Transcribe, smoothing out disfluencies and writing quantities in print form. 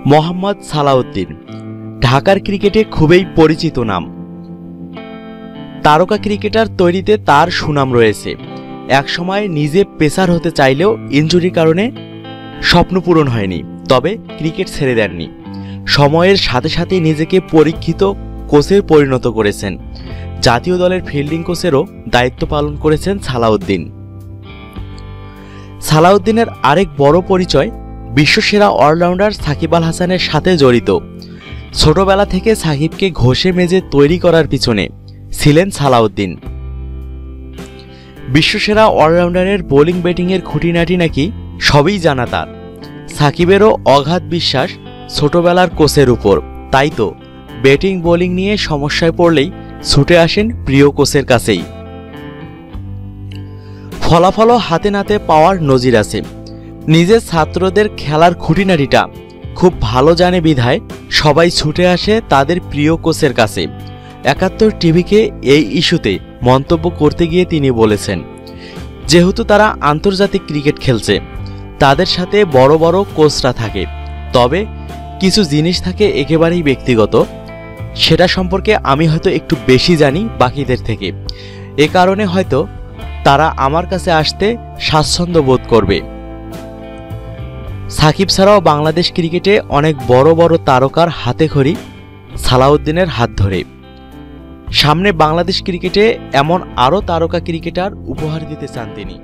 মোহাম্মদ সালাউদ্দিন ঢাকার ক্রিকেটে খুবই পরিচিত নাম। তারকা ক্রিকেটার তৈরিতে তার সুনাম রয়েছে। একসময় নিজে পেসার হতে চাইলেও ইনজুরির কারণে স্বপ্ন পূরণ হয়নি, তবে ক্রিকেট ছেড়ে দেননি। সময়ের সাথে সাথে নিজেকে পরীক্ষিত কোচে পরিণত করেছেন। জাতীয় দলের ফিল্ডিং কোচেরও দায়িত্ব পালন করেছেন সালাউদ্দিন। সালাউদ্দিনের আরেক বড় পরিচয় বিশ্বসেরা অলরাউন্ডার সাকিব আল হাসানের সাথে জড়িত। ছোটবেলা থেকে সাকিবকে ঘষে মেজে তৈরি করার পিছনে ছিলেন সালাউদ্দিন। বিশ্বসেরা অলরাউন্ডারের বোলিং ব্যাটিংয়ের খুঁটিনাটি নাকি সবই জানা তার। সাকিবেরও অগাধ বিশ্বাস ছোটবেলার কোচের উপর, তাই তো ব্যাটিং বোলিং নিয়ে সমস্যায় পড়লেই ছুটে আসেন প্রিয় কোচের কাছেই। ফলাফলও হাতে নাতে পাওয়ার নজির আছে। নিজের ছাত্রদের খেলার খুঁটিনাটিটা খুব ভালো জানে বিধায় সবাই ছুটে আসে তাদের প্রিয় কোচের কাছে। ৭১ টিভিকে এই ইস্যুতে মন্তব্য করতে গিয়ে তিনি বলেছেন, যেহেতু তারা আন্তর্জাতিক ক্রিকেট খেলছে, তাদের সাথে বড় বড় কোচরা থাকে, তবে কিছু জিনিস থাকে একেবারেই ব্যক্তিগত। সেটা সম্পর্কে আমি হয়তো একটু বেশি জানি বাকিদের থেকে। এ কারণে হয়তো তারা আমার কাছে আসতে স্বাচ্ছন্দ্য বোধ করবে। সাকিব ছাড়াও বাংলাদেশ ক্রিকেটে অনেক বড় বড় তারকার হাতেখড়ি সালাউদ্দিনের হাত ধরে। সামনে বাংলাদেশ ক্রিকেটে এমন আরও তারকা ক্রিকেটার উপহার দিতে চান তিনি।